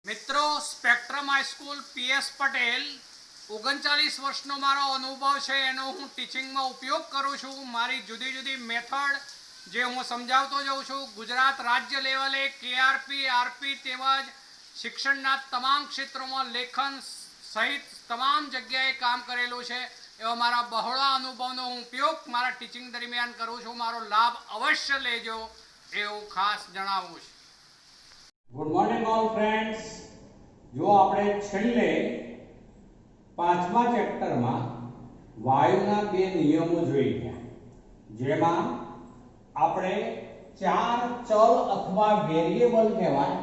મિત્રો spectrum high school PS Patel 39 વર્ષનો મારો અનુભવ છે એનો હું ટીચિંગમાં ઉપયોગ કરું છું। મારી જુદી જુદી મેથડ જે હું સમજાવતો જાઉં છું। ગુજરાત રાજ્ય લેવલે કેઆરપી આરપી તેમજ શિક્ષણના તમામ ક્ષેત્રોમાં લેખન સહિત તમામ જગ્યાએ કામ કરેલું છે। એવા મારા બહોળા અનુભવનો હું ઉપયોગ મારા ટીચિંગ દરમિયાન કરું છું। મારો લાભ અવશ્ય લેજો એવું ખાસ જણાવું છું। Good morning all friends. જો આપણે છેલ્લે પાંચમા ચેપ્ટરમાં વાયુના બે નિયમો જોઈ ગયા, જેમાં આપણે ચાર ચલ અથવા વેરિયેબલ કહેવાય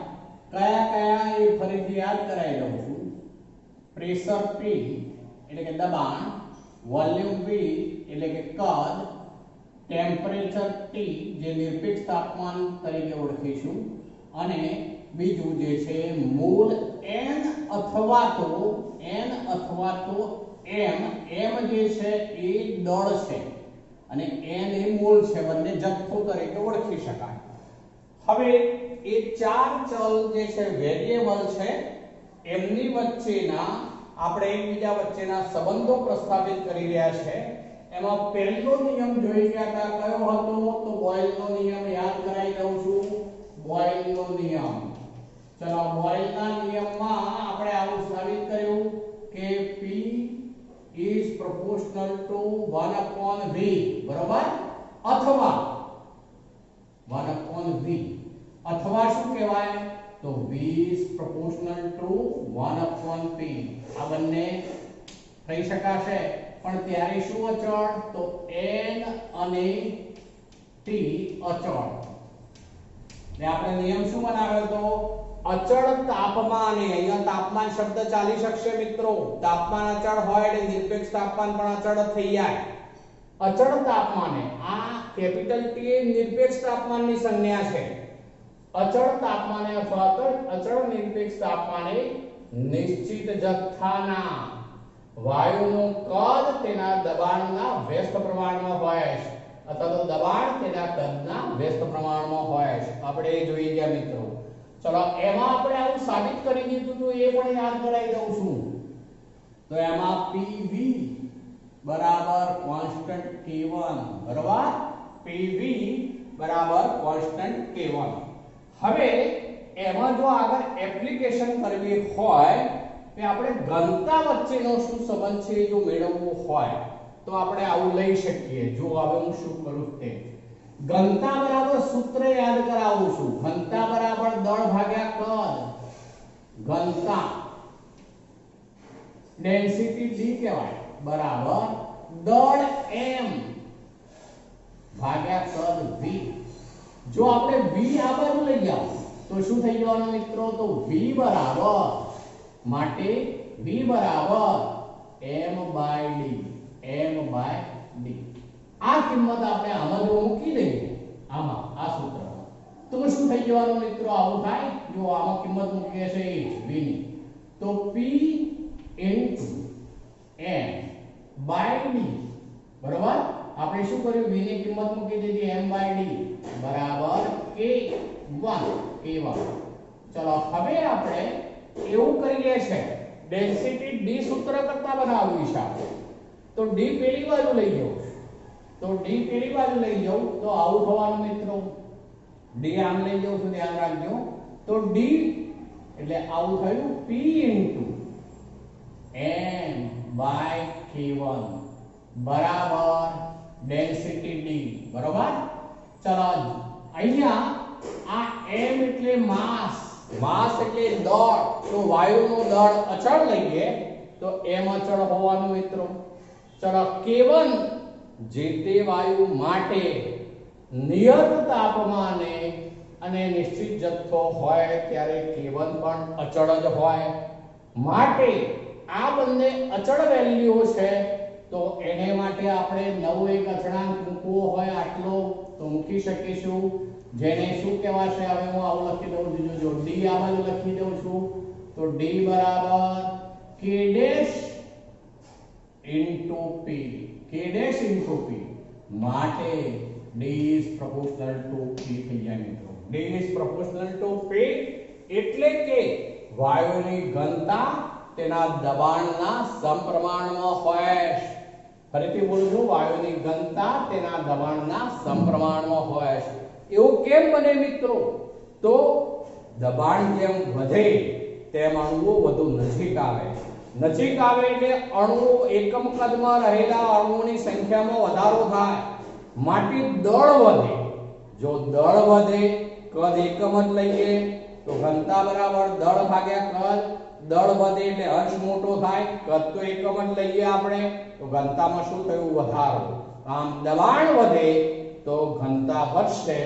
કયા કયા એ ફરીથી યાદ કરાવી દઉં છું। પ્રેશર P એટલે કે દબાણ, વોલ્યુમ V એટલે કે કદ, ટેમ્પરેચર T જે નિરપેક્ષ તાપમાન તરીકે ઓળખીશું, અને બીજું જે છે મૂલ n અથવા તો m જે છે એ દળ છે અને n એ મૂલ છે, બંને જથ્થો તરીકે ઓળખી શકાય। હવે એ ચાર ચલ જે છે વેરિયેબલ છે એમની વચ્ચેના આપણે એકબીજા વચ્ચેના સંબંધો પ્રસ્થાપિત કરી રહ્યા છે। એમાં પહેલો નિયમ જોઈ ગયા હતા, કયો હતો? તો બોયલનો નિયમ યાદ કરાવી દઉં છું। બોયલનો નિયમ, ચલો બોયલના નિયમમાં આપણે આવું સાબિત કર્યું કે P is proportional to 1/v, બરોબર? અથવા 1/v અથવા શું કહેવાય? તો V is proportional to 1/p। આ બંને થઈ શકાશે, પણ ત્યારે શું અચળ? તો n અને t અચળ। ને આપણે નિયમ શું બનાવ્યો હતો? અચળ તાપમાને, અહીંયા તાપમાન શબ્દ ચાલી શકશે મિત્રો, તાપમાન અચળ હોય એટલે નિરપેક્ષ તાપમાન પણ અચળ થઈ જાય। અચળ તાપમાને, આ કેપિટલ T એ નિરપેક્ષ તાપમાનની સંજ્ઞા છે। અચળ તાપમાને અથવા અચળ નિરપેક્ષ તાપમાને નિશ્ચિત જથ્થાના વાયુનું કદ તેના દબાણના વ્યસ્ત પ્રમાણમાં હોય છે, અથવા તો દબાણ તેના કદના વ્યસ્ત પ્રમાણમાં હોય છે। આપણે એ જોઈ ગયા મિત્રો। ચલો એમાં આપણે આવું સાબિત કરી દીધું તો એ પણ યાદ કરાવી દઉં છું। તો એમાં PV બરાબર કોન્સ્ટન્ટ K1, બરાબર? PV બરાબર કોન્સ્ટન્ટ K1। હવે એમાં જો આગળ એપ્લિકેશન કરવી હોય કે આપણે ઘનતા વચ્ચેનો શું સંબંધ છે જો મેળવવો હોય તો આપણે આવું લઈ શકીએ। જો હવે હું શું કરું તે ઘનતા બરાબર સૂત્ર યાદ કરાવું છું। ઘનતા બરાબર દળ ભાગ્યા કદ, ઘનતા ડેન્સિટી D કહેવાય બરાબર દળ m ભાગ્યા કદ V। જો આપણે V આ બાજુ લઈ જાવ તો શું થઈ જવાનું મિત્રો? તો V બરાબર માટે V બરાબર m/d। આ કિંમત આપણે આમાં જો મૂકી દઈએ, આમાં આ સૂત્રમાં, તો શું થઈ જવાનું મિત્રો? આવું થાય। જો આમાં કિંમત મૂકી હશે એ v ની, તો p m/d બરાબર? આપણે શું કર્યું? v ની કિંમત મૂકી દીધી m/d બરાબર k1। ચલો હવે આપણે એવું કરીએ છે, ડેન્સિટી d સૂત્ર કરતા બનાવવું છે આપણે, તો d પેલી બાજુ લઈ જાઓ, તો d પેલી બાજુ લઈ જાઉં તો આવું થવાનું મિત્રો। d આમ લઈ જાઉં છું, ધ્યાન રાખજો। તો d એટલે આવું થયું p m/k1 બરાબર ડેન્સિટી d, બરાબર? ચલો અહીંયા આ m એટલે માસ, માસ એટલે દળ, તો વાયુનું દળ અચળ લઈએ તો m અચળ હોવાનું મિત્રો। ચલો K1 જે તે વાયુ માટે નિયત તાપમાને અને નિશ્ચિત જથ્થો હોય ત્યારે K1 પણ અચળ જ હોય, માટે આ બંને અચળ વેલ્યુ છે। તો એને માટે આપણે નવો એક અચળાંક મૂકવો હોય આટલો તો મૂકી શકીશું, જેને શું કહેવાશે? હવે હું આવું લખી દઉં છું, જો d આ બાજુ લખી દઉં છું, તો d બરાબર k ડેશ into p માટે d is proportional to p થઈ જાય મિત્રો। d is proportional to p એટલે કે વાયુની ઘનતા તેના દબાણના સમપ્રમાણમાં હોય છે. ફરીથી બોલું છું, વાયુની ઘનતા તેના દબાણના સમપ્રમાણમાં હોય છે. એવું કેમ બને મિત્રો? તો દબાણ જેમ વધે તેમ અણુઓ વધુ નજીક આવે. નજીક આવે એટલે અણુઓ એકમ કદમાં રહેલા અણુઓની સંખ્યામાં વધારો થાય, માટે દળ વધે. જો દળ વધે, કદ એકમ જ લઈએ તો ઘનતા બરાબર દળ ભાગ્યા કદ. દળ વધે એટલે અંશ મોટો થાય, કદ તો એકમ જ લઈએ આપણે, તો ઘનતામાં શું થયું? વધારો. આમ દબાણ વધે તો ઘનતા વધશે.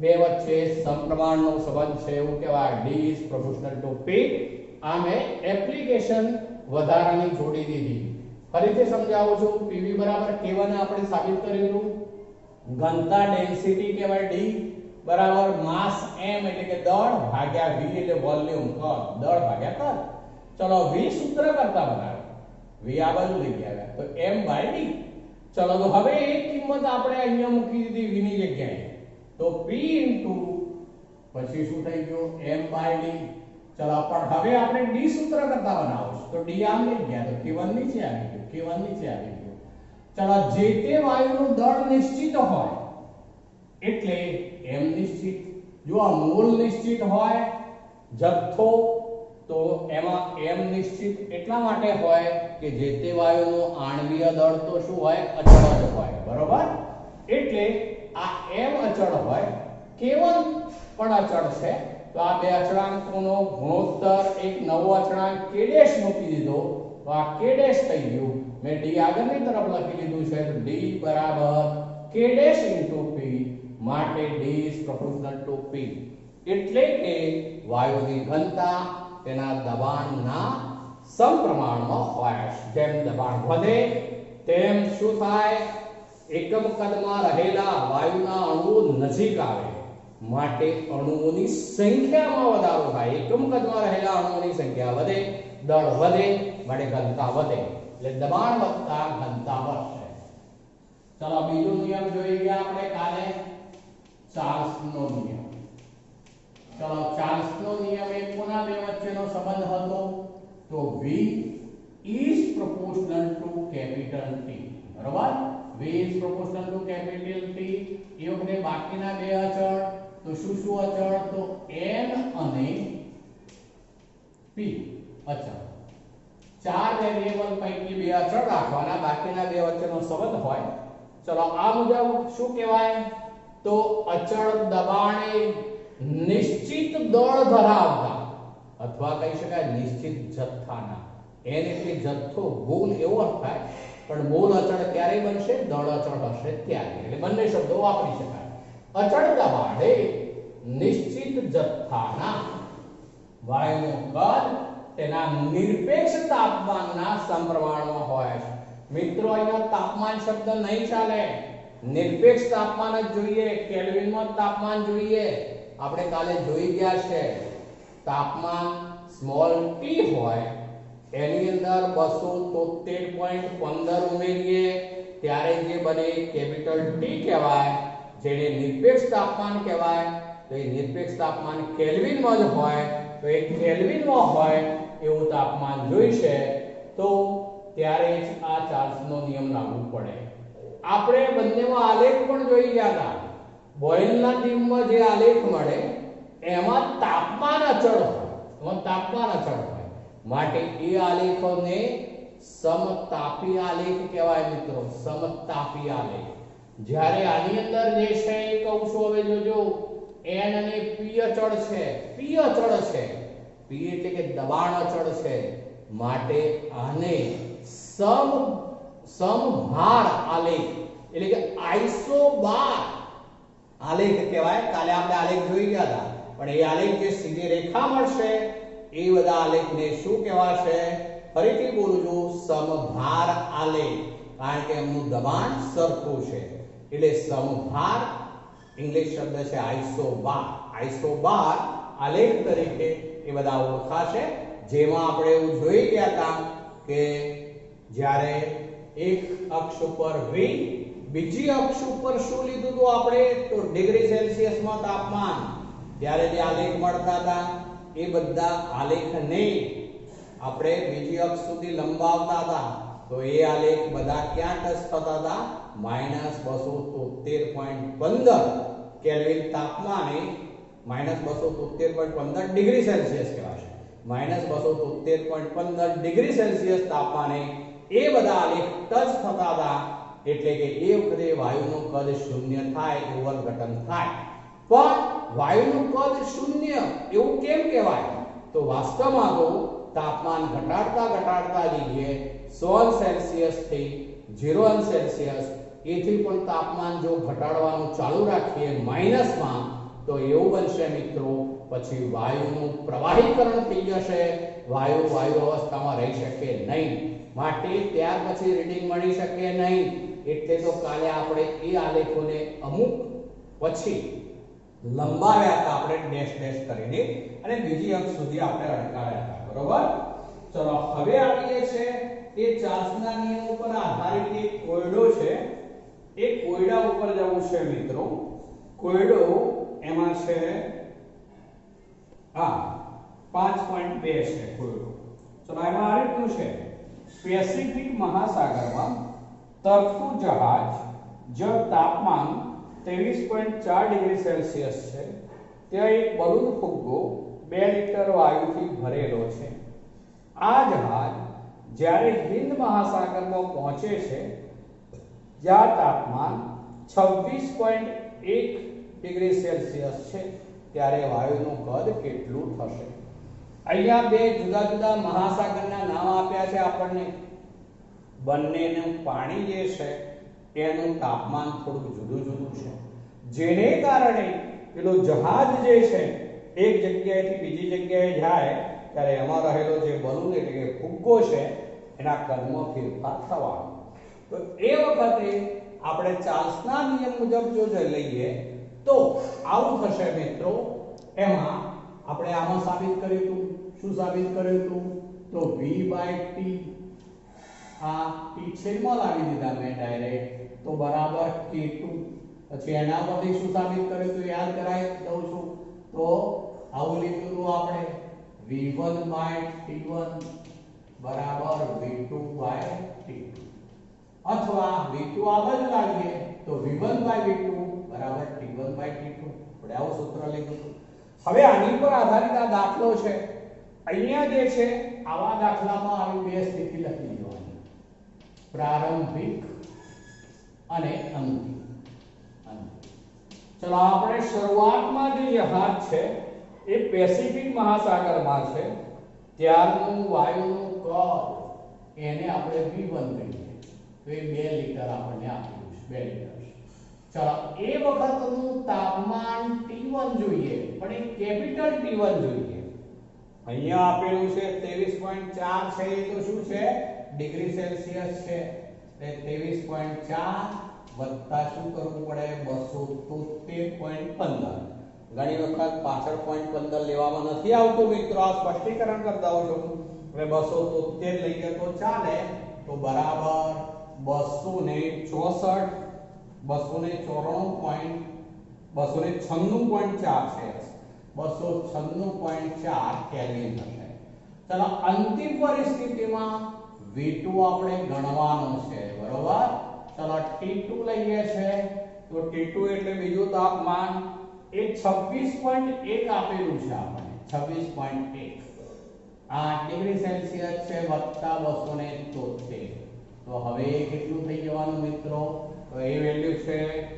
બે વચ્ચે સમપ્રમાણનો સંબંધ છે, એવું કહેવાય. D is proportional to P. આ મેં એપ્લિકેશન વધારાની જોડી દીધી. ફરીથી સમજાવું છું. PV બરાબર K1 આપણે સાબિત કર્યું. ઘનતા ડેન્સિટી કહેવાય D બરાબર માસ m એટલે કે દળ ભાગ્યા v એટલે વોલ્યુમ કદ. દળ ભાગ્યા કદ. ચલો v સૂત્ર કરતા બનાવો. v આ બાજુ લઈ આવ્યા તો m/d. ચલો તો હવે એક કિંમત આપણે અહીંયા મૂકી દીધી v ની જગ્યાએ, તો p પછી શું થઈ ગયું? m/d. ચલો પણ હવે આપણે d સૂત્ર કરતા બનાવશું, તો d આમ લઈ ગયા તો k1 નીચે આવી ગયું, k1 નીચે આવી ગયું. ચલો જે તે વાયુનું દળ નિશ્ચિત હોય એટલે m નિશ્ચિત. જો આ મોલ નિશ્ચિત હોય જથ્થો, તો એમાં m નિશ્ચિત એટલા માટે હોય કે જે તે વાયુનું આણ્વીય દળ તો શું હોય? અચળ જ હોય. બરોબર? એટલે આ m અચળ હોય, k1 પણ અચળ છે, તો આ બે અચળાંકોનો ગુણોત્તર એક નવો અચળાંક k' મૂકી દીધો, તો આ k' થઈ ગયું. મેં d આગળની તરફ લખી લીધું છે, તો d બરાબર k' p, માટે d is proportional to p. એટલે કે વાયુની ઘનતા તેના દબાણના સમપ્રમાણમાં હોય. જેમ દબાણ વધે તેમ શું થાય? એકમ કદમાં રહેલા વાયુના અણુઓ નજીક આવે, માટે અણુઓની સંખ્યામાં વધારો થાય. એકમ કદમાં રહેલા અણુઓની સંખ્યા વધે, દળ વધે, માટે ઘનતા વધે. એટલે દબાણ વધતા ઘનતા વધશે. ચલો બીજો નિયમ જોઈ ગયા આપણે કાલે, ચાર્લ્સનો નિયમ. ચલો ચાર્લ્સનો નિયમ એ કોના બે વચ્ચેનો સંબંધ હતો? તો V is proportional to capital T. બરાબર? V is proportional to capital T. એ વખતે બાકીના બે અચળ, તો શું શું અચળ? તો n અને p અચળ. ચાર વેરિયેબલ પૈકી બે અચળ રાખવાના, બાકીના બે વચ્ચેનો સંબંધ હોય. ચલો આ મુજબ શું કહેવાય? તો અચળ દબાણે નિશ્ચિત દળ ધરાવતા, અથવા કહી શકાય નિશ્ચિત જથ્થાના. n એટલે જથ્થો, મોલ એવો અર્થ થાય, પણ મોલ અચળ ક્યારે બનશે? દળ અચળ હશે ત્યારે. એટલે બંને શબ્દો વાપરી શકાય. અચળ દબાણે નિશ્ચિત જથ્થાના વાયુનું કદ તેના નિરપેક્ષ તાપમાનના સમપ્રમાણમાં હોય છે. મિત્રો અહીંયા તાપમાન શબ્દ નહીં ચાલે, નિરપેક્ષ તાપમાન જ જોઈએ, કેલ્વિનમાં તાપમાન જોઈએ. આપણે કાલે જોઈ ગયા છે, તાપમાન સ્મોલ t હોય એની અંદર 273.15 ઉમેરીએ ત્યારે જે બને કેપિટલ T કહેવાય, જેને નિરપેક્ષ તાપમાન કહેવાય. તો એ નિરપેક્ષ તાપમાન કેલ્વિનમાં જ હોય, તો એ કેલ્વિનમાં હોય એવું તાપમાન જોઈશે, તો ત્યારે જ આ ચાર્લ્સનો નિયમ લાગુ પડે. આપણે બંનેમાં આલેખ પણ જોઈ ગયા હતા. બોયલના નિયમમાં જે આલેખ મળે એમાં તાપમાન અચળ હોય, માટે એ આલેખોને સમતાપી આલેખ કહેવાય. મિત્રો સમતાપી આલેખ. જ્યારે આની અંદર જે છે એ કહું છું, હવે જોજો, n અને p અચળ છે. p અચળ છે, p એટલે કે દબાણ અચળ છે, માટે આને સમભાર આલેખ એટલે કે આઇસોબાર આલેખ કહેવાય. કાલે આપણે આલેખ જોઈ ગયા હતા, પણ એ આલેખ જે સીધી રેખા મળશે એ બધા આલેખને શું કહેવાશે? ફરીથી બોલું છું, સમભાર આલેખ, કારણ કે એમનું દબાણ સરખું છે. એટલે સમભાર ઇંગ્લિશ શબ્દ છે આઇસોબાર. આઇસોબાર આલેખ તરીકે એ બધા ઓળખાશે. જેમાં આપણે એવું જોઈ ગયા હતા કે જ્યારે એક અક્ષ ઉપર v, બીજી અક્ષ ઉપર શું લીધું હતું આપણે? તો ડિગ્રી સેલ્સિયસમાં તાપમાન. ત્યારે જે આલેખ મળતા હતા એ બધા આલેખને આપણે બીજી અક્ષ સુધી લંબાવતા હતા તો એ આલેખ બધા ક્યાં ટચ થતા હતા -273.15 કેલ્વિન તાપમાને -273.15 ડિગ્રી સેલ્સિયસ કહેવાશે -273.15 ડિગ્રી સેલ્સિયસ તાપમાને એ બધા આલેખ ટચ થતા હતા એટલે કે એ વખતે વાયુનું કદ શૂન્ય થાય એવું અર્થઘટન થાય પણ વાયુનું કદ શૂન્ય એવું કેમ કહેવાય તો વાસ્તવમાં તો તાપમાન ઘટાડતા જઈએ 100 સેલ્સિયસ થી 0 સેલ્સિયસ એથી પણ તાપમાન જો ઘટાડવાનું ચાલુ રાખીએ માઈનસમાં તો એવું બનશે મિત્રો પછી વાયુનું પ્રવાહીકરણ થઈ જશે વાયુ અવસ્થામાં રહી શકે નહીં માટે ત્યાર પછી રીડિંગ મળી શકે નહીં એટલે તો કાલે આપણે એ આલેખોને અમુક પછી લંબાવ્યા હતા આપણે ડેશ કરીને અને બીજી અક્ષ સુધી આપણે અટકાવ્યા હતા બરોબર ચલો હવે આવીએ છે એ ચાર્લ્સના નિયમ ઉપર આધારિત એક કોયડો છે એ કોયડા ઉપર જવું છે મિત્રો કોયડો એમાં છે 5.2 છે કોયડો ચલો એમાં આ રીતનું છે પેસિફિક મહાસાગરમાં તરતું જહાજ જો તાપમાન 23.4 ડિગ્રી સેલ્સિયસ છે ત્યાં એક બલૂન ફુગ્ગો 2 લિટર વાયુથી ભરેલો છે આ જહાજ જ્યારે હિંદ મહાસાગરમાં પહોંચે છે જ્યાં તાપમાન 26.1 ડિગ્રી સેલ્સિયસ છે ત્યારે વાયુનું કદ કેટલું થશે અહીંયા બે જુદા જુદા મહાસાગરના નામ આપ્યા છે આપણને બંનેનું પાણી જે છે એનું તાપમાન થોડું જુદું છે જેને કારણે પેલો જહાજ જે છે એક જગ્યાએથી બીજી જગ્યાએ જાય ત્યારે એમાં રહેલો જે બલૂન એટલે કે ફુગ્ગો છે એના કદમાં ફેરફાર થવાનો તો એ વખતે આપણે ચાર્લ્સના નિયમ મુજબ જો લઈએ તો આવું થશે મિત્રો એમાં આપણે આમાં સાબિત કર્યું હતું શું સાબિત કર્યું હતું તો v/t આ t છેદમાં લાવી દીધા મેં ડાયરેક્ટ તો બરાબર k2 પછી એના પરથી શું સાબિત કર્યું હતું યાદ કરાવી દઉં છું તો આવું લીધું હતું આપણે v1/t1 બરાબર v2/t2 અથવા v2 આ બાજુ લાવીએ તો v1/v2 બરાબર t1/t2 આપણે આવું સૂત્ર લીધું હતું હવે આની પર આધારિત આ દાખલો છે અહીંયા જે છે આવા દાખલામાં આવી બે સ્થિતિ લખી દેવાની પ્રારંભિક અને અંતિમ ચલો આપણે શરૂઆતમાં જે જહાજ છે એ પેસિફિક મહાસાગરમાં છે ત્યારનું વાયુનું કદ એને આપણે v1 કહીએ તો એ 2 લિટર આપણને આપ્યું છે 2 લિટર ચલો એ વખતનું તાપમાન T1 જોઈએ પણ એ કેપિટલ T1 જોઈએ અહીંયા આપેલું છે 23.4 છે એ તો શું છે ડિગ્રી સેલ્સિયસ છે એટલે 23.4 વત્તા શું કરવું પડે 273.15 ઘણી વખત પાછળ 0.15 લેવામાં નથી આવતું મિત્રો આ સ્પષ્ટીકરણ કરતા હોઉં છું હવે 273 લઈએ તો ચાલે તો બરાબર 294 296.4 છે 296.4 કેલ્વિન થશે ચલો અંતિમ પરિસ્થિતિમાં V2 આપણે ગણવાનું છે બરોબર ચલો T2 લઈએ છે તો T2 એટલે બીજું તાપમાન એ 26.1 આપેલું છે આપણે 26.1 8 ડિગ્રી સેલ્સિયસ છે વત્તા 273 તો હવે કેટલું થઈ જવાનું મિત્રો તો એ વેલ્યુ છે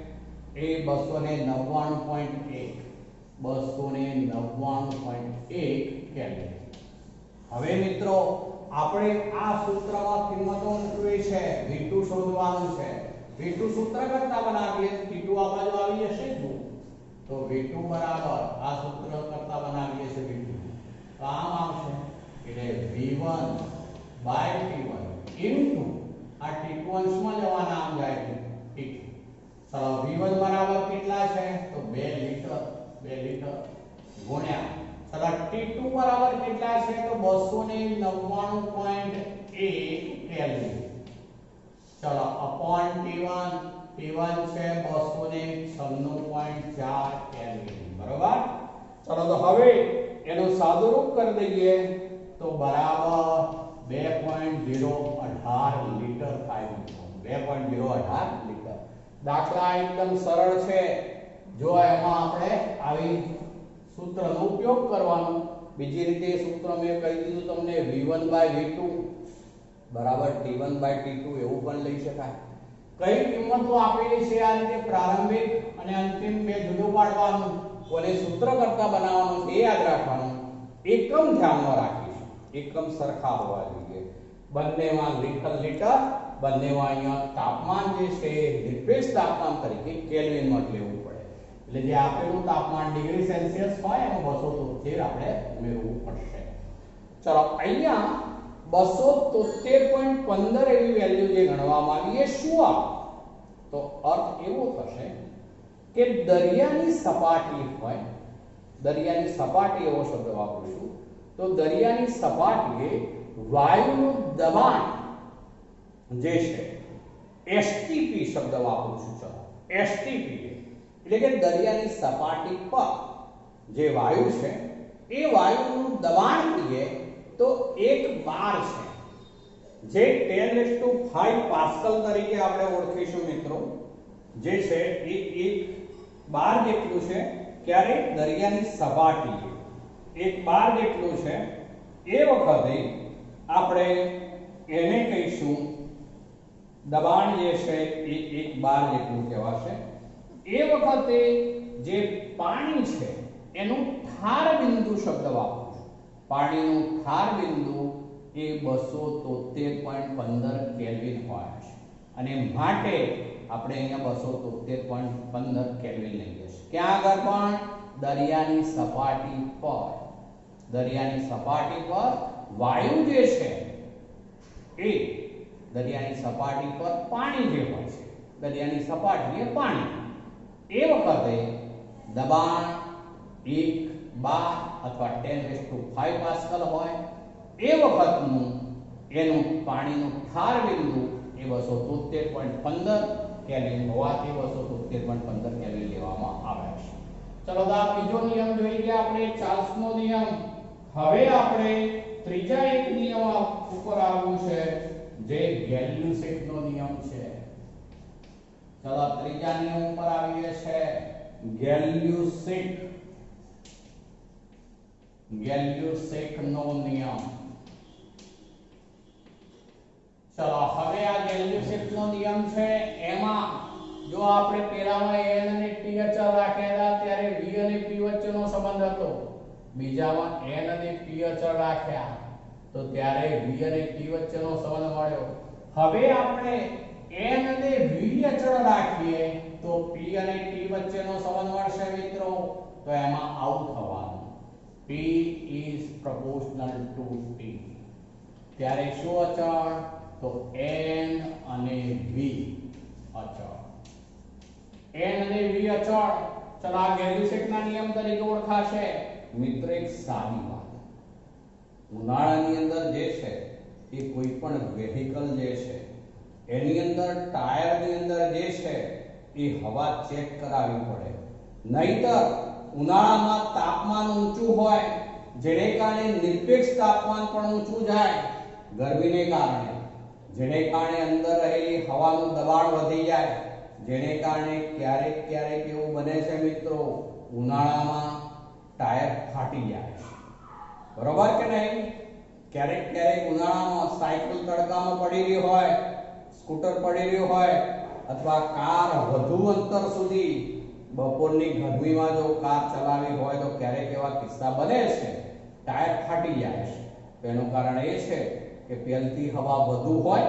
એ 299.1 કેલ્વિન હવે મિત્રો આપણે આ સૂત્રમાં કિંમતો મૂકવી છે V2 શોધવાનું છે V2 સૂત્ર કરતા બનાવીએ T2 આ બાજુ આવી જશે તો V2 બરાબર આ સૂત્ર કરતા બનાવીએ છે V2 તો આમ આવશે એટલે V1/T1 ઇન્ટુ આ T2 અંશમાં જવાના આમ જાય T2 ચલો V1 બરાબર કેટલા છે તો 2 લિટર ગુણ્યા ચલો T2 બરાબર કેટલા છે તો 299.1 કેલ્વિન ચલો અપોન T1 છે 296.4 કેલ્વિન બરોબર ચલો તો હવે એનું સાદુરૂપ કરી દઈએ તો બરાબર 2.018 લીટર થાય મિત્રો. 2.018 લીટર. દાખલા એકદમ સરળ છે. જો એમાં આપણે આવી સૂત્રનો ઉપયોગ કરવાનો. બીજી રીતે સૂત્ર મેં કહી દીધું તમને v1/v2 બરાબર t1/t2 એવું પણ લઈ શકાય. કઈ કિંમતો આપેલી છે આ રીતે પ્રારંભિક અને અંતિમ બે જુદું પાડવાનું, કોને સૂત્ર કરતા બનાવવાનું એ યાદ રાખવાનું. એકમ ધ્યાનમાં રાખીશું, એકમ સરખા હોવા જોઈએ. બંનેમાં લીટર, બંનેમાં અહીંયા તાપમાન જે છે નિરપેક્ષ તાપમાન તરીકે કેલ્વિનમાં લેવું પડે. એટલે જે આપેલું તાપમાન ડિગ્રી સેલ્સિયસ હોય એમાં 273 આપણે ઉમેરવું પડશે. ચલો અહીંયા 273.15 એવી વેલ્યુ જે ગણવામાં આવી એ શું આ? તો અર્થ એવો થશે કે દરિયાની સપાટી હોય, દરિયાની સપાટી એવો શબ્દ વાપરીશું, તો દરિયાની સપાટીએ વાયુનું દબાણ જે છે એસટીપી શબ્દ વાપરું છું. ચલો એસટીપી એટલે કે દરિયાની સપાટી પર જે વાયુ છે એ વાયુનું દબાણ કહીએ તો 1 બાર છે, જે 10⁵ પાસ્કલ તરીકે આપણે ઓળખીશું મિત્રો. જે છે એ 1 બાર જેટલું છે. ક્યારે? દરિયાની સપાટીએ 1 બાર જેટલું છે. એ વખતે આપણે એને કહીશું દબાણ જે છે એ 1 બાર જેટલું કહેવાશે. એ વખતે જે પાણી છે એનું ઠાર બિંદુ શબ્દ વાપરો. પાણીનું ઠાર બિંદુ એ 273.15 કેલ્વિન હોય છે અને માટે આપણે અહીંયા 273.15 કેલ્વિન લઈએ છીએ. ક્યાં આગળ પણ? દરિયાની સપાટી પર. દરિયાની સપાટી પર વાયુ જે છે એ દરિયાની સપાટી પર પાણી જે હોય છે, દરિયાની સપાટી એ પાણી, એ વખતે દબાણ 1 બાર અથવા 10⁵ પાસ્કલ હોય. એ વખતનું એનું પાણીનું ઠાર બિંદુ એ 273.15 કેલ્વિન હોવાથી 273.15 કેલ્વિન લેવામાં આવે છે. ચલો તો આ બીજો નિયમ જોઈ ગયા આપણે, ચાર્લ્સનો નિયમ. હવે આપણે ત્રીજા એક નિયમ ઉપર આવવું છે જે ગેલ્યુસેકનો નિયમ છે. ચલો ત્રીજા નિયમ ઉપર આવીએ છે ગેલ્યુસેકનો નિયમ. ચલો હવે આ ગેલ્યુસેકનો નિયમ છે એમાં જો આપણે પહેલામાં n અને t અચળ રાખ્યા હતા ત્યારે v અને p વચ્ચેનો સંબંધ હતો. બીજામાં n અને p અચળ રાખ્યા તો ત્યારે v અને t વચ્ચેનો સંબંધ મળ્યો. હવે આપણે n અને v અચળ રાખીએ તો p અને t વચ્ચેનો સંબંધ મળશે મિત્રો. તો એમાં આવું થવાનું p is proportional to t. ત્યારે શું અચળ? તો n અને v અચળ. n અને v અચળ. ચલો આ ગેલ્યુસેકના નિયમ તરીકે ઓળખાશે. મિત્ર એક સાદી વાત, ઉનાળાની અંદર જે છે એ કોઈ પણ વેહિકલ જે છે એની અંદર ટાયરની અંદર જે છે એ હવા ચેક કરાવવી પડે. નહીતર ઉનાળામાં તાપમાન ઊંચું હોય જેને કારણે નિરપેક્ષ તાપમાન પણ ઊંચું જાય ગરમીને કારણે, જેને કારણે અંદર રહેલી હવાનું દબાણ વધી જાય, જેને કારણે ક્યારેક ક્યારેક એવું બને છે મિત્રો ઉનાળામાં ટાયર ફાટી જાય. બરોબર કે નહીં? ક્યારેક ક્યારેક ઉનાળામાં સાયકલ તડકામાં પડી રહી હોય, સ્કૂટર પડી રહ્યું હોય અથવા કાર વધુ અંતર સુધી બપોરની ગરમીમાં જો કાર ચલાવી હોય તો ક્યારેક એવા કિસ્સા બને છે, ટાયર ફાટી જાય છે. તેનું કારણ એ છે કે પહેલથી હવા વધુ હોય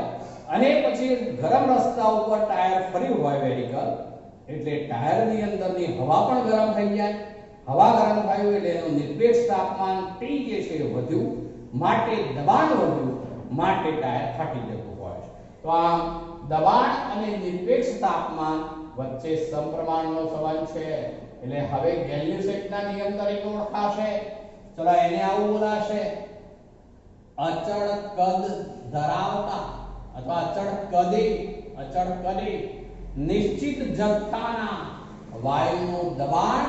અને પછી ગરમ રસ્તા ઉપર ટાયર ફર્યું હોય વેહિકલ, એટલે ટાયરની અંદરની હવા પણ ગરમ થઈ જાય. હવા ગરમ થયું એટલે એનું નિરપેક્ષ તાપમાન T જે છે વધ્યું, માટે દબાણ વધ્યું, માટે ટાયર ફાટી જતું હોય છે. તો આ દબાણ અને નિરપેક્ષ તાપમાન વચ્ચે સમપ્રમાણનો સંબંધ છે. એટલે હવે ગેલ્યુસેકના નિયમ તરીકે ઓળખાશે. ચલો એને આવું બોલાશે, અચળ કદ ધરાવતા અથવા અચળ કદે નિશ્ચિત જથ્થાના વાયુનું દબાણ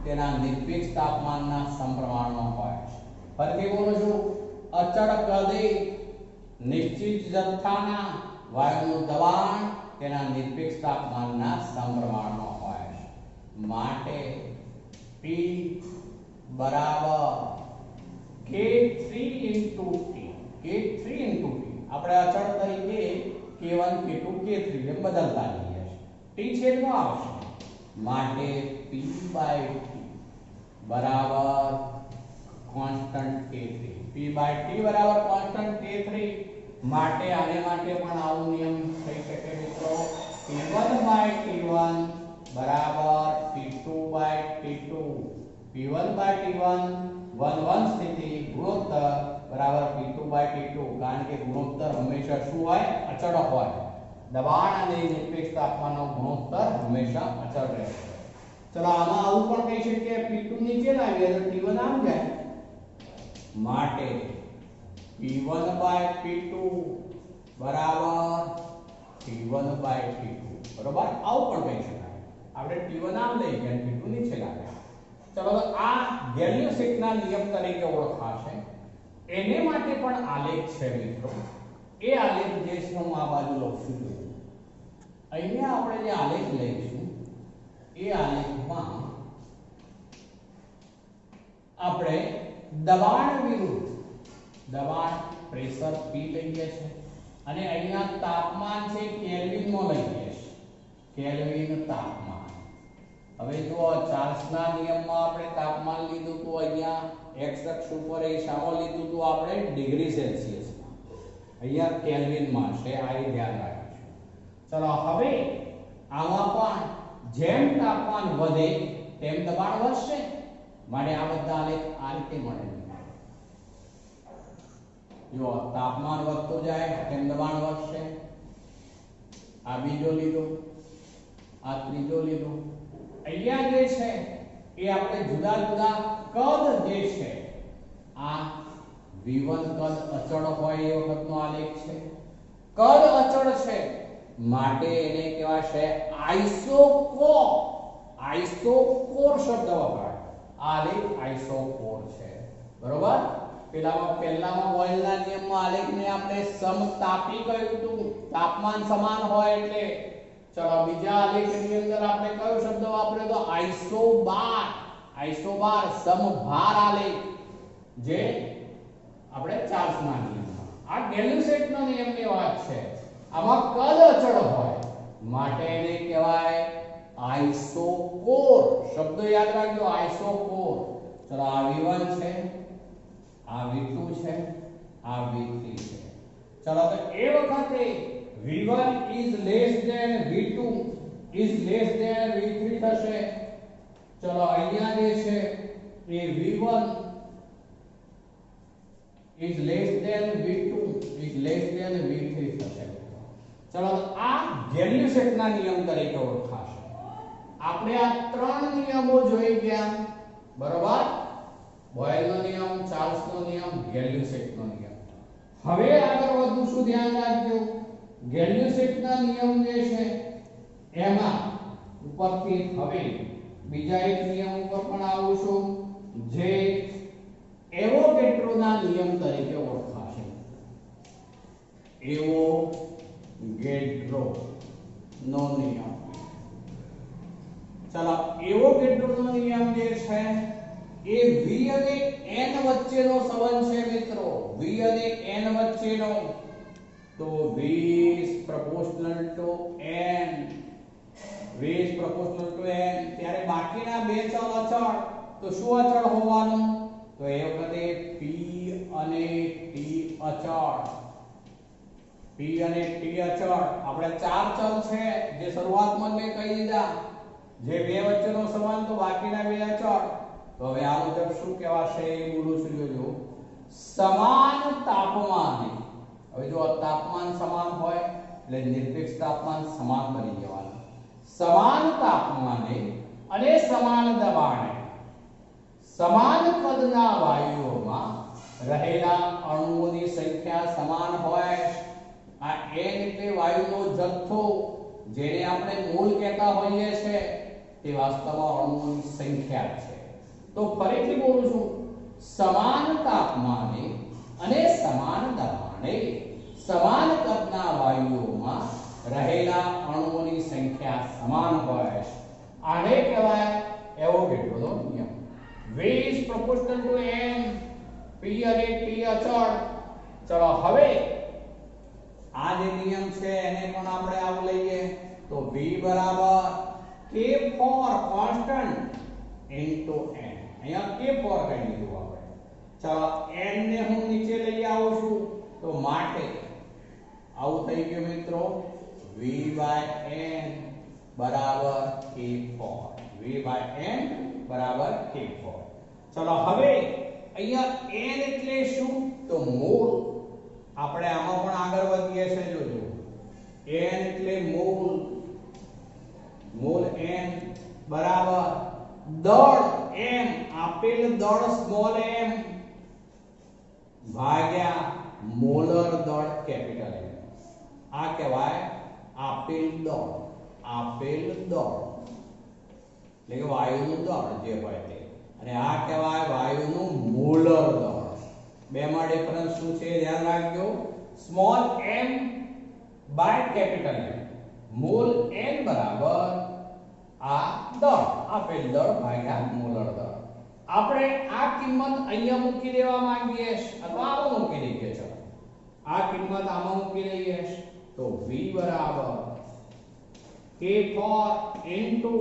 તેના નિરપેક્ષ તાપમાનના સમપ્રમાણમાં હોય છે. ફરીથી બોલું છું, અચળ કદે નિશ્ચિત જથ્થાના વાયુનું દબાણ તેના નિરપેક્ષ તાપમાનના સમપ્રમાણમાં હોય છે. માટે P બરાબર K3 into T. K3 into T આપણે અચળ તરીકે K1 K2 K3 એમ બદલતા જઈએ છીએ. T છેદમાં આવશે માટે P by T બરાબર constant K3. P by T બરાબર કોન્સ્ટન્ટ K3 માટે આને માટે પણ આવો નિયમ થઈ શકે મિત્રો. P1 by T1 બરાબર P2 by T2. P1 by T1 1 સ્થિતિ ગુણોત્તર બરાબર P2 by T2 કારણ કે ગુણોત્તર હંમેશા શું હોય? અચળ હોય. દબાણ અને નિરપેક્ષ તાપમાનનો ગુણોત્તર હંમેશા અચળ રહે છે. ચલો આમાં આવું પણ કહી શકીએ P2 નીચે લાવીએ તો T1 આમ જાય માટે P1 by P2 બરાબર T1 by T2 બરાબર આવું પણ કહી શકાય. આપણે T1 આમ લઈ ગયા T2 નીચે લાવ્યા. ચલો આ ગેલિયોસેટના નિયમ તરીકે ઓળખાશે. એને માટે પણ આલેખ છે મિત્રો. એ આલેખ જે છે હું આ બાજુ લખું છું. અહીંયા આપણે જે આલેખ લઈશું એ આલેખમાં આપણે દબાણ વિરુદ્ધ દબાણ પ્રેશર P લઈએ છે અને અહીંયા તાપમાન છે કેલ્વિનમાં લઈએ છે. કેલ્વિન તાપમાન. હવે જો ચાર્લ્સના નિયમમાં આપણે તાપમાન લીધું તો અહીંયા x અક્ષ ઉપર એ શામાં લીધું તો આપણે ડિગ્રી સેલ્સિયસમાં. અહીંયા કેલ્વિનમાં છે આ ધ્યાન રાખીશું. ચલો હવે આમાં પણ જેમ તાપમાન વધે તેમ દબાણ વધશે માટે આ બધા આલેખ આ રીતે મળે. જો તાપમાન વધતું જાય તેમ દબાણ વધશે. આ બીજો લીધો, આ ત્રીજો લીધો. અહીંયા જે છે એ આપણે જુદા જુદા કદ જે છે આ V1 કદ અચળ હોય એ વખતનો આલેખ છે. કદ અચળ છે માટે એને કહેવાશે આઇસોકોર. આઇસોકોર શબ્દ વપરાય. આલેખ આઇસોકોર છે બરોબર. પહેલામાં બોયલના નિયમમાં આલેખને આપણે સમતાપી કહ્યું હતું. તાપમાન સમાન હોય એટલે. ચલો બીજા આલેખની અંદર આપણે કયો શબ્દ વાપર્યો તો આઇસોબાર. આઇસોબાર સમભાર આલેખ જે આપણે ચાર્લ્સના નિયમમાં. આ ગેલિયોસેટનો નિયમની વાત છે. આમાં કદ અચળ હોય માટે એને કહેવાય આઇસોકોર. શબ્દ યાદ રાખજો આઇસોકોર. ચલો આ V1 છે, આ V2 છે, આ V3 છે. ચલો તો એ વખતે V1 is less than V2 is less than V3 થશે. ચલો અહીંયા જે છે એ V1 is less than V2 is less than V3 થશે. ચલો આ ગેલિયોસેટના નિયમ તરીકે ઓળખાશે. આપણે આ ત્રણ નિયમો જોઈ ગયા બરોબર. બોયલનો નિયમ, ચાર્લ્સનો નિયમ, ગેલિયોસેટનો નિયમ. હવે આગળ વધુ શું ધ્યાન રાખજો. ગેલિયોસેટના નિયમ જે છે એમાં ઉપરથી હવે બીજા એક નિયમ ઉપર પણ આવું છું જે એવોગેડ્રોના નિયમ તરીકે ઓળખાશે. એવોગેડ્રો નો નિયમ. ચલો એવોગેડ્રોનો નિયમ જે છે એ V અને N વચ્ચેનો સંબંધ છે મિત્રો. V અને N વચ્ચેનો. તો V is proportional to N. V is proportional to N. ત્યારે બાકીના બે ચલ અચળ. તો શું અચળ હોવાનું? તો એ વખતે P અને T અચળ. P અને T અચળ. આપણે ચાર ચલ છે જે શરૂઆતમાં મેં કહી દીધા. જે બે વચ્ચેનો સંબંધ તો બાકીના બે અચળ. તો હવે આ મુજબ શું કહેવાશે એ બોલું છું જોજો. સમાન તાપમાને. હવે જો તાપમાન સમાન હોય એટલે નિરપેક્ષ તાપમાન સમાન બની જવાનું. સમાન તાપમાને અને સમાન દબાણે સમાન કદના વાયુઓમાં રહેલા અણુઓની સંખ્યા સમાન હોય. આ n એટલે વાયુનો જથ્થો જેને આપણે મોલ કહેતા હોઈએ છે તે વાસ્તવમાં અણુઓની સંખ્યા છે. તો ફરીથી બોલું છું, સમાન તાપમાને અને સમાન દબાણે સમાન કદના વાયુઓમાં રહેલા અણુઓની સંખ્યા સમાન હોય છે. આને કહેવાય એવોગેડ્રોનો નિયમ. V is proportional to n. P અને T અચળ. ચલો હવે આ જે નિયમ છે એને પણ આપણે આવું લઈએ તો V બરાબર K for constant into n. અહીંયા K for કઈ લીધું આપણે. ચલો n ને હું નીચે લઈ આવું છું તો માટે આવું થઈ ગયું મિત્રો, V by n બરાબર K for. V by n બરાબર K for. ચલો હવે અહીંયા n એટલે શું તો મોલ. આપણે આમાં પણ આગળ વધીએ છે જોજો. n એટલે મોલ. મોલ n બરાબર દળ m, આપેલ દળ સ્મોલ m ભાગ્યા મોલર દળ કેપિટલ M. આ કહેવાય આપેલ દળ. આપેલ દળ એટલે કે વાયુનું દળ જે હોય તે, અને આ કહેવાય વાયુનું મોલર દળ. બેમાં ડિફરન્સ શું છે ધ્યાન રાખજો. Small m by capital M. મોલ n બરાબર આ દળ, આપેલ દળ ભાગ્યા મોલર દળ. આપણે આ કિંમત અહીંયા મૂકી દેવા માંગીએ અથવા આમાં મૂકી દઈએ. ચલો આ કિંમત આમાં મૂકી દઈએ તો V બરાબર K4 into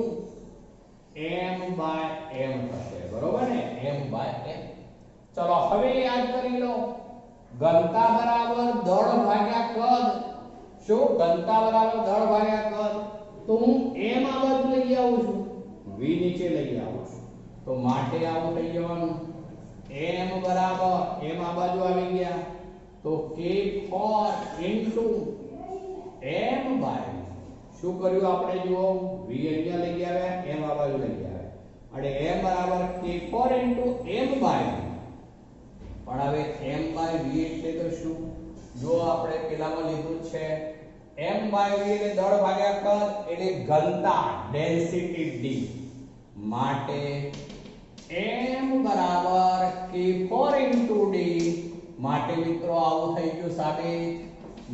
m by m થશે. બરોબર ને, m by m. ચલો હવે યાદ કરી લો, ઘનતા બરાબર દળ ભાગ્યા કદ. શું ઘનતા બરાબર દળ ભાગ્યા કદ? તો હું m આ બાજુ લઈ આવું છું, v નીચે લઈ આવું છું, તો માટે આવું થઈ જવાનું m બરાબર m આ બાજુ આવી ગયા તો K4 into m by શું કર્યું આપણે જુઓ, v અહીંયા લઈ આવ્યા, m આ બાજુ લઈ આવ્યા, અને m બરાબર K4 into m by v. પણ હવે m by v એટલે તો શું? જો આપણે પેલામાં લીધું છે m by v એટલે દળ ભાગ્યા કદ એટલે ઘનતા ડેન્સિટી d. માટે m બરાબર K4 into d. માટે મિત્રો આવું થઈ ગયું સાબિત.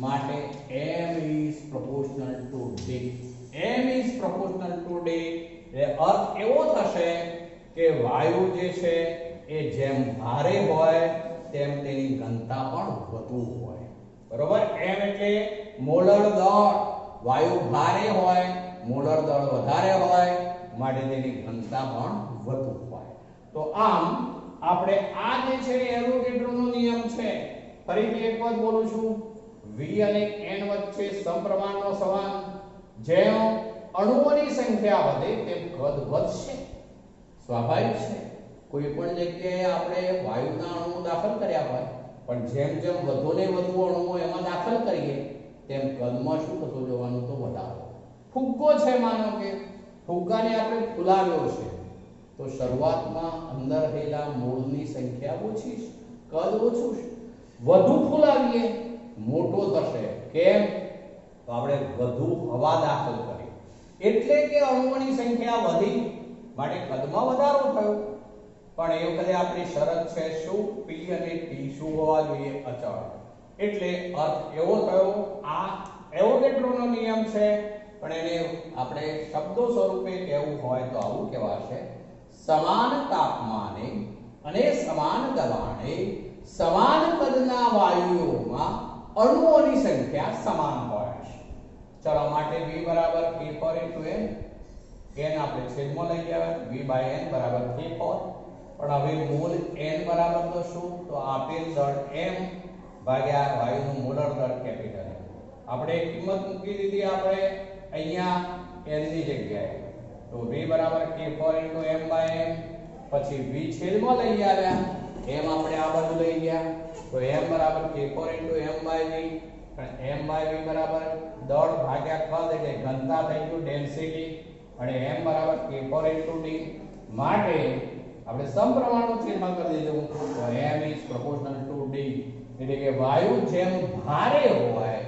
માટે m is proportional to d. m is proportional to d એટલે અર્થ એવો થશે કે વાયુ જે છે એ જેમ ભારે હોય તેમ તેની ઘનતા પણ વધુ હોય. બરોબર, m એટલે મોલર દળ. વાયુ ભારે હોય, મોલર દળ વધારે હોય, માટે તેની ઘનતા પણ વધુ હોય. તો આમ આપણે આ જે છે એવોગેડ્રોનો નિયમ છે. ફરીથી એક વાર બોલું છું, v અને n વચ્ચે સમપ્રમાણનો સંબંધ. જેમ અણુઓની સંખ્યા વધે તેમ કદ વધશે. સ્વાભાવિક છે. કોઈ પણ જગ્યાએ આપણે વાયુના અણુઓ દાખલ કર્યા હોય, પણ જેમ જેમ વધુ ને વધુ અણુઓ એમાં દાખલ કરીએ તેમ કદમાં શું થતું જવાનું? તો વધારો. ફુગ્ગો છે, માનો કે ફુગ્ગાને આપણે ફૂલાવ્યો છે તો શરૂઆતમાં અંદર રહેલા મૂળની સંખ્યા ઓછી છે, કદ ઓછું છે. વધુ ફૂલાવીએ મોટો થશે. કેમ? તો આપણે વધુ હવા દાખલ કરી એટલે કે અણુઓની સંખ્યા વધી, માટે કદમાં વધારો થયો. પણ એ વખતે આપણી શરત છે શું? P અને T શું હોવા જોઈએ? અચળ. એટલે અર્થ એવો થયો, આ એવોગેડ્રોનો નિયમ છે, પણ એને આપણે શબ્દો સ્વરૂપે કહેવું હોય તો આવું કહેવાશે: સમાન તાપમાને અને સમાન દબાણે સમાન કદના વાયુઓમાં અણુઓની સંખ્યા સમાન હોય છે. ચલો માટે V બરાબર K4 into n. n આપણે છેદમાં લઈ આવ્યા, V by n બરાબર K4. પણ હવે મોલ n બરાબર તો શું? તો આપેલ દળ m ભાગ્યા વાયુનું મોલર દળ કેપિટલ M. આપણે એક કિંમત મૂકી દીધી આપણે અહીંયા n ની જગ્યાએ, તો V બરાબર K4 into m by m. પછી V છેદમાં લઈ આવ્યા, m આપણે આ બાજુ લઈ ગયા, તો m બરાબર K4 into m by v. પણ m by v બરાબર દળ ભાગ્યા કદ એટલે ઘનતા થઈ ગયું ડેન્સિટી, અને m બરાબર K4 into d. માટે આપણે સમપ્રમાણનું ચિહ્ન કરી દીધું, તો m is proportional to d. એટલે કે વાયુ જેમ ભારે હોય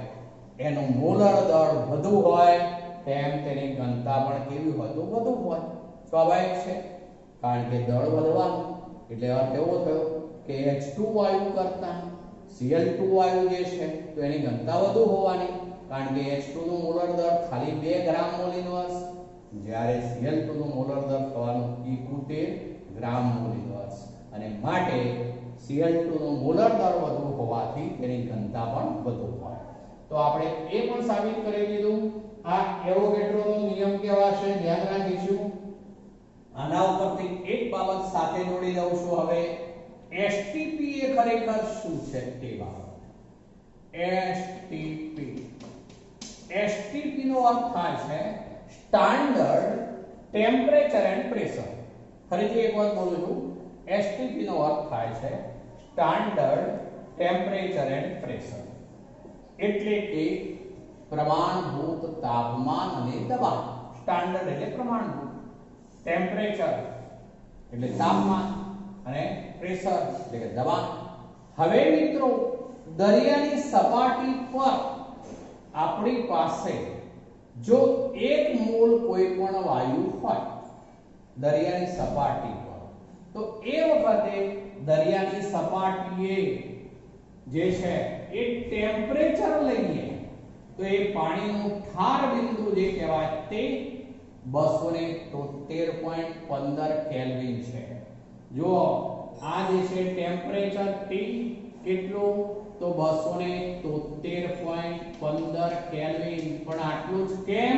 એનું મોલર દળ વધુ હોય તેમ તેની ઘનતા પણ કેવી હોય? તો વધુ હોય. સ્વાભાવિક છે. કારણ કે દળ વધવાનું, એટલે અર્થ એવો થયો કે H2 વાયુ કરતા Cl2 વાયુ જે છે તો એની ઘનતા વધુ હોવાની, કારણ કે H2 નું મોલર દળ ખાલી 2 ગ્રામ મોલ ઇનવર્સ, જ્યારે Cl2 નું મોલર દળ થવાનું 71 ગ્રામ મોલ ઇનવર્સ, અને માટે Cl2 નું મોલર દળ વધુ હોવાથી તેની ઘનતા પણ વધુ હોય. તો આપણે એ પણ સાબિત કરી દીધું. આ એવોગેડ્રોનો નિયમ કહેવાશે, ધ્યાન રાખીશું. આના ઉપરથી એક બાબત સાથે જોડી દઉં છું. હવે STP એ ખરેખર શું છે તે બાબત. STP નો અર્થ થાય છે સ્ટાન્ડર્ડ ટેમ્પરેચર એન્ડ પ્રેશર. ફરીથી એક વાત બોલું છું. STP નો અર્થ થાય છે સ્ટાન્ડર્ડ ટેમ્પરેચર એન્ડ પ્રેશર, એટલે કે પ્રમાણભૂત તાપમાન અને દબાણ. સ્ટાન્ડર્ડ એટલે પ્રમાણભૂત, ટેમ્પરેચર એટલે તાપમાન, અને પ્રેશર એટલે કે દબાણ. હવે મિત્રો, દરિયાની સપાટી પર આપણી પાસે જો 1 મોલ કોઈ પણ વાયુ હોય દરિયાની સપાટી પર, તો એ વખતે દરિયાની સપાટીએ જે છે એ ટેમ્પરેચર લઈએ તો એ પાણીનું ઠાર બિંદુ જે કહેવાય તે 273.15 કેલ્વિન છે. જો આ જે છે ટેમ્પરેચર T કેટલું, તો 273.15 કેલ્વિન. પણ આટલું જ કેમ?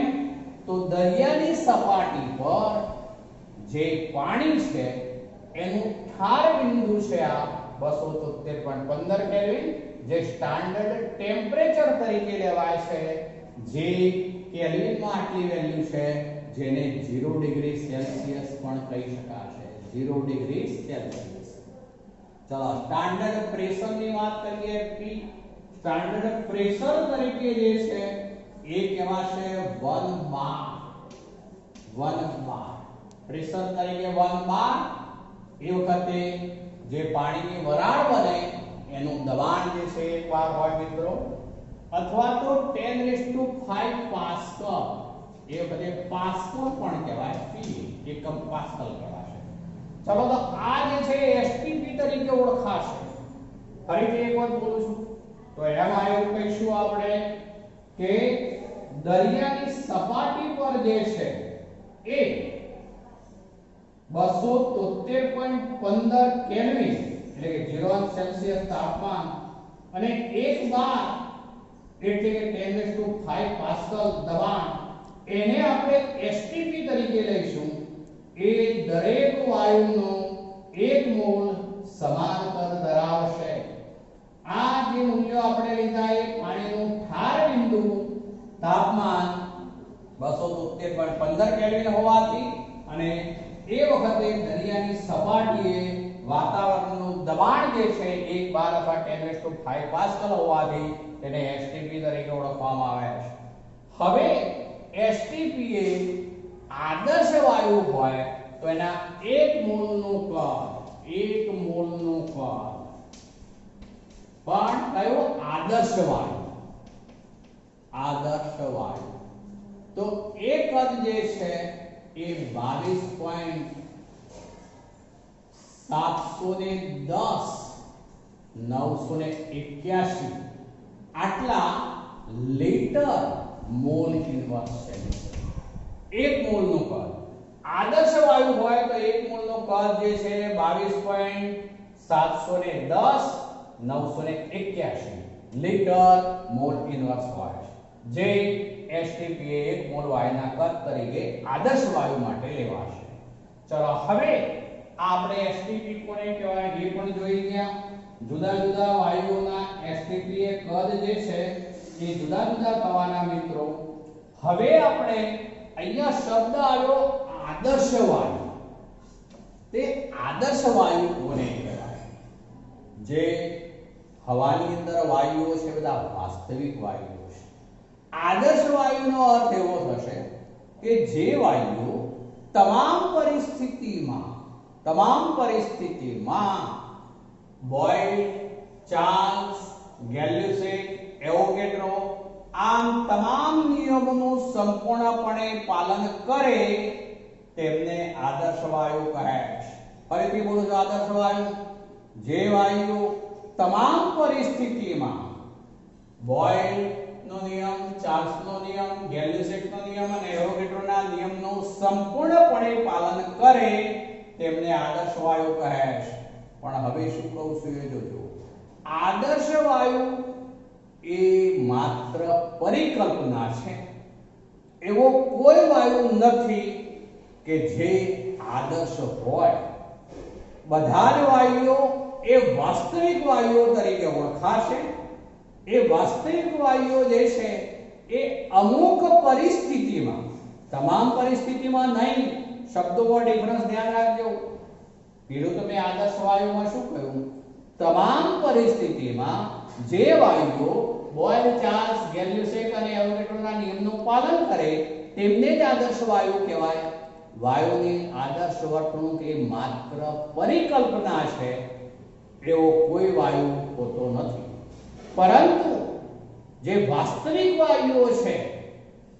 તો દરિયાની સપાટી પર જે પાણી છે એનું ઠાર બિંદુ છે આ 273.15 કેલ્વિન, જે સ્ટાન્ડર્ડ ટેમ્પરેચર તરીકે લેવાય છે, જે કેલ્વિનમાં આટલી વેલ્યુ છે, જેને 0 ડિગ્રી સેલ્સિયસ પણ કહી શકાશે. 0 ડિગ્રી સેલ્સિયસ. ચલો સ્ટાન્ડર્ડ પ્રેશર ની વાત કરીએ. P સ્ટાન્ડર્ડ પ્રેશર તરીકે જે છે એ કહેવાશે 1 બાર. 1 બાર પ્રેશર તરીકે 1 બાર. એ વખતે જે પાણીની વરાળ બને એનું દબાણ જે છે એક વાર હોય મિત્રો, અથવા તો 10⁵ પાસ્કલ. એ વખતે પાસ્કલ પણ કહેવાય, એકમ પાસ્કલ કહેવાશે. ચલો તો આ જે છે STP તરીકે ઓળખાશે. ફરીથી એક વાત બોલું છું. તો એમાં એવું કહીશું આપણે કે દરિયાની સપાટી પર જે છે એ 273.15 કેલ્વિન એટલે કે 0 સેલ્સિયસ તાપમાન અને 1 બાર એટલે કે 10⁵ પાસ્કલ દબાણ, એને આપણે STP તરીકે લઈશું. એ દરેક વાયુનો 1 મોલ સમાંતર ધરાવશે. આ જે મૂલ્યો આપણે લીધા એ પાણીનું ઠાર બિંદુ તાપમાન 273.15 કેલ્વિન હોવાથી, અને એ વખતે દરિયાની સપાટીએ વાતાવરણનું દબાણ જે છે 1 બાર અથવા 10⁵ પાસ્કલ હોવાથી તેને STP તરીકે ઓળખવામાં આવે છે. હવે STP એ આદર્શ વાયુ હોય તો એના 1 મોલનું કદ, 1 મોલનું કદ પણ કયો? આદર્શ વાયુ. આદર્શ વાયુ તો એ કદ જે છે એ 22.710/981 આટલા લીટર મોલ ઇનવર્સ છે. 1 મોલનું કદ આદર્શ વાયુ હોય તો 1 મોલનું કદ જે છે 22.710/981 લીટર મોલ ઇનવર્સ હોય છે, જે STP એ 1 મોલ વાયુના કદ તરીકે આદર્શ વાયુ માટે લેવાશે. ચલો હવે આપણે STP કોને કહેવાય એ પણ જોઈ ગયા. જુદા જુદા વાયુઓના STP એ કદ જે છે એ જુદા જુદા થવાના મિત્રો. હવે આપણે અહીંયા શબ્દ આવ્યો આદર્શ વાયુ. તે આદર્શ વાયુ કોને કહેવાય? જે હવાની અંદર વાયુઓ છે બધા વાસ્તવિક વાયુઓ છે. આદર્શ વાયુનો અર્થ એવો થશે કે જે વાયુઓ તમામ પરિસ્થિતિમાં બોયલ, ચાર્લ્સ, ગેલ્યુસેક, એવોગેડ્રો આમ તમામ નિયમોનું સંપૂર્ણપણે પાલન કરે તેમને આદર્શ વાયુ કહે છે. ફરીથી બોલું છું, આદર્શ વાયુ જે વાયુઓ તમામ પરિસ્થિતિમાં બોયલનો નિયમ, ચાર્લ્સનો નિયમ, ગેલ્યુસેકનો નિયમ અને એવોગેડ્રોના નિયમનું સંપૂર્ણપણે પાલન કરે તેમને આદર્શ વાયુ કહે છે. પણ હવે શું કહું છું એ જોજો. આદર્શ વાયુ એ માત્ર પરિકલ્પના છે. એવો કોઈ વાયુ નથી કે જે આદર્શ હોય. બધા જ વાયુઓ એ વાસ્તવિક વાયુઓ તરીકે ઓળખાશે. એ વાસ્તવિક વાયુઓ જે છે એ અમુક પરિસ્થિતિમાં, તમામ પરિસ્થિતિમાં નહીં, શબ્દોમાં ડિફરન્સ ધ્યાન રાખજો. પેલું તમે આદર્શ વાયુમાં શું કહ્યું? તમામ પરિસ્થિતિમાં જે વાયુઓ બોયલ, ચાર્લ્સ, ગેલ્યુસેક અને એવોગેડ્રોના નિયમનું પાલન કરે તેમને જ આદર્શ વાયુ કહેવાય. વાયુની આદર્શ વર્તણૂક એ માત્ર પરિકલ્પના છે. એવો કોઈ વાયુ હોતો નથી. પરંતુ જે વાસ્તવિક વાયુઓ છે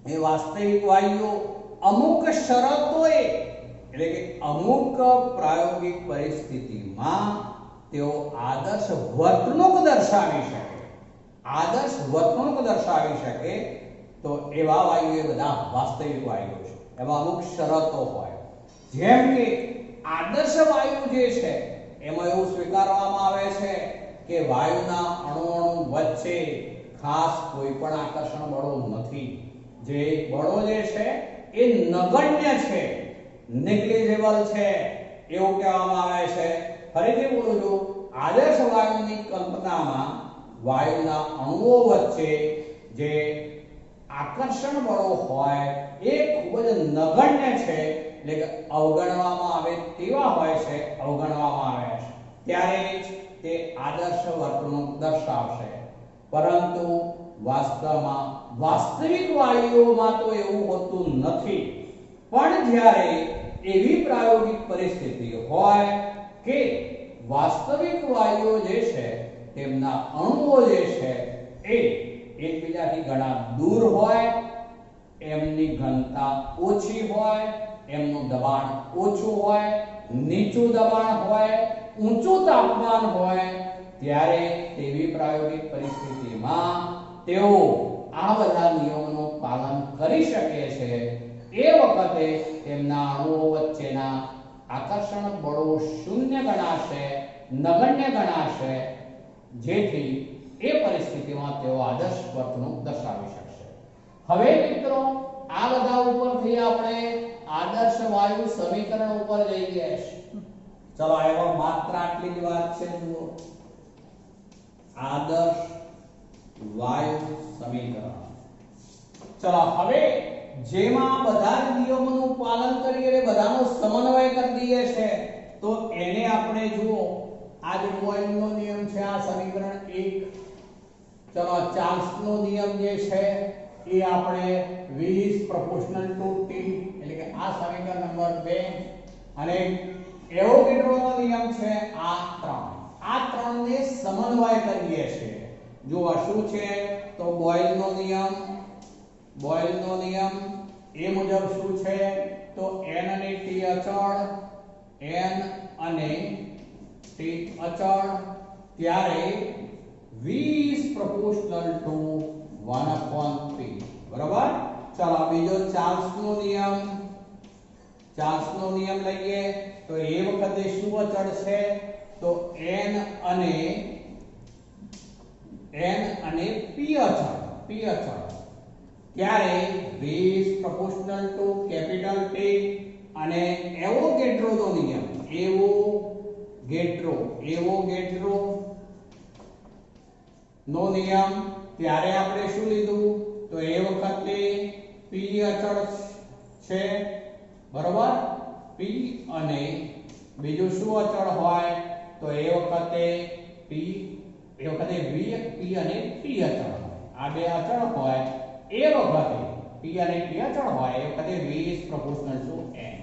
એ વાસ્તવિક વાયુઓ અમુક શરતોએ, એટલે કે અમુક પ્રાયોગિક પરિસ્થિતિમાં તેઓ આદર્શ વર્તણૂક દર્શાવી શકે. આદર્શ વર્તણૂક દર્શાવી શકે તો એવા વાયુઓ એ બધા વાસ્તવિક વાયુઓ છે. એમાં અમુક શરતો હોય. જેમ કે આદર્શ વાયુ જે છે એમાં એવું સ્વીકારવામાં આવે છે કે વાયુના અણુ વચ્ચે ખાસ કોઈ પણ આકર્ષણ બળો નથી. જે બળો જે છે એ નગણ્ય છે, નેગ્લિજેબલ છે એવું કહેવામાં આવે છે. ફરીથી બોલું છું, આદર્શ વાયુની કલ્પનામાં વાયુના અણુઓ વચ્ચે જે આકર્ષણ બળો હોય એ ખૂબ જ નગણ્ય છે, એટલે કે અવગણવામાં આવે તેવા હોય છે, અવગણવામાં આવે છે. ત્યારે જ તે આદર્શ વર્તણૂક દર્શાવશે. પરંતુ વાસ્તવમાં વાસ્તવિક વાયુઓમાં તો એવું હોતું નથી. પણ જ્યારે એવી પ્રાયોગિક પરિસ્થિતિ હોય કે વાસ્તવિક વાયુઓ જે છે તેમના અણુઓ જે છે એ એકબીજાથી ઘણા દૂર હોય, એમની ઘનતા ઓછી હોય, એમનું દબાણ ઓછું હોય, નીચું દબાણ હોય, ઊંચું તાપમાન હોય, ત્યારે તેવી પ્રાયોગિક પરિસ્થિતિમાં તેઓ આ બધા નિયમોનું પાલન કરી શકે છે. એ વખતે તેમના અણુઓ વચ્ચેના આકર્ષણ બળો શૂન્ય ગણાશે, નગણ્ય ગણાશે, જેથી એ પરિસ્થિતિમાં તેઓ આદર્શ વર્તણૂક દર્શાવી શકશે. હવે મિત્રો આ બધા ઉપરથી આપણે આદર્શ વાયુ સમીકરણ ઉપર જઈ ગયા છે. ચલો એમાં માત્ર આટલી જ વાત છે. જુઓ, આદર્શ વાયુ સમીકરણ. ચલો હવે જેમાં બધા જ નિયમોનું પાલન કરી અને બધાનો સમન્વય કરી દઈએ છે તો એને આપણે જુઓ, આ જે બોયલનો નિયમ છે આ સમીકરણ 1. ચલો ચાર્લ્સનો નિયમ જે છે એ આપણે V is proportional to T, એટલે કે આ સમીકરણ નંબર 2. અને એવોગેડ્રોનો નિયમ છે આ 3. આ ત્રણને સમન્વય કરીએ છીએ. જો શું છે તો બોયલનો નિયમ એ મુજબ શું છે તો n અને t અચળ, n અને t અચળ, ત્યારે V is proportional to 1/p. બરાબર. ચાલો બીજો ચાર્લ્સનો નિયમ લઈએ તો એ વખતે શું અચળ છે તો n અને p અચળ. ત્યારે V is proportional to capital T. અને એવોગેડ્રોનો નિયમ, એવોગેડ્રો નો નિયમ, ત્યારે આપણે શું લીધું તો એ વખતે p અચળ છે. બરોબર. p અને બીજું શું અચળ હોય તો એ વખતે v અને t અચળ હોય. આ બે અચળ હોય એ વખતે p અને t અચળ હોય એ વખતે v is proportional to n.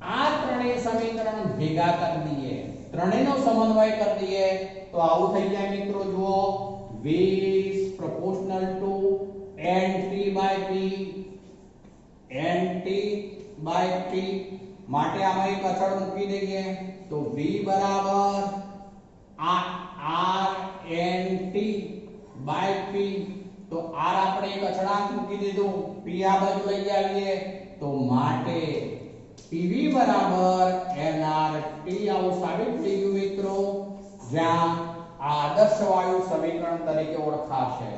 આ ત્રણેય સમીકરણ ભેગા કરી દઈએ, ત્રણેયનો સમન્વય કરી દઈએ તો આવું થઈ જાય મિત્રો. જુઓ, v is proportional to nt by p માટે આમાં એક અચળ મૂકી દઈએ તો v બરાબર RNT બાય p. તો r આપણે એક અચળાંક મૂકી દીધું, p આ બાજુ લઈ આવીએ તો માટે pv બરાબર nRT આવું સાબિત થઈ ગયું મિત્રો, જ્યાં આ આદર્શ વાયુ સમીકરણ તરીકે ઓળખાશે.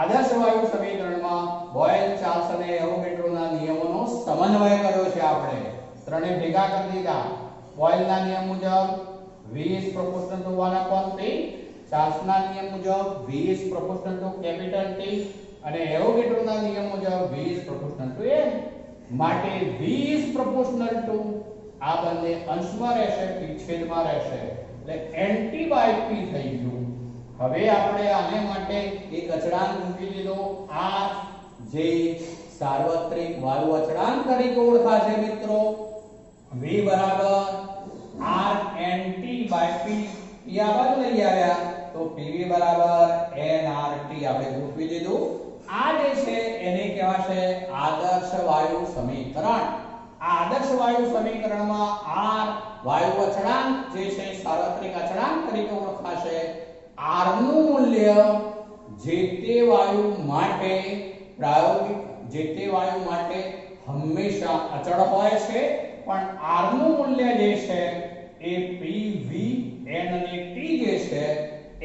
આદર્શ વાયુ સમીકરણમાં બોયલ, ચાર્લ્સ અને એવોગેડ્રોના નિયમોનો સમન્વય કર્યો છે. આપણે ત્રણે ભેગા કરી દીધા. બોયલના નિયમ મુજબ v is proportional to 1/p, ચાર્લ્સના નિયમ મુજબ v is proportional to capital T અને એવોગેડ્રોના નિયમ મુજબ v is proportional to n. માટે v is proportional to આ બંને અંશમાં રહેશે, p છેદમાં રહેશે, એટલે nt by p થઈ ગયું. હવે આપણે આને માટે એક અચળાંક મૂકી દીધો r, જે સાર્વત્રિક વાયુ અચળાંક તરીકે ઓળખાશે મિત્રો. v બરાબર RNT by p. p આ બાજુ લઈ આવ્યા તો pv બરાબર nRT આપણે ગોઠવી દીધું. આ જે છે એને કહેવાશે આદર્શ વાયુ સમીકરણ. આ આદર્શ વાયુ સમીકરણમાં r વાયુ અચળાંક જે છે સાર્વત્રિક અચળાંક તરીકે ઓળખાશે. r નું મૂલ્ય જે તે વાયુ માટે પ્રાયોગિક જે તે વાયુ માટે હંમેશા અચળ હોય છે, પણ r નું મૂલ્ય જે છે એ p, v, n અને t જે છે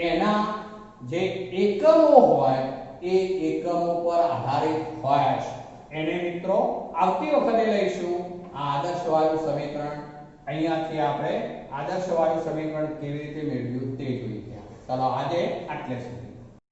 એના જે એકમો હોય એ એકમો પર આધારિત હોય છે. એને મિત્રો આવતી વખતે લઈશું. આ આદર્શ વાયુ સમીકરણ અહીંયાથી આપણે આદર્શ વાયુ સમીકરણ કેવી રીતે મેળવ્યું તે જોઈએ. ચાલો આજે આટલે સુધી.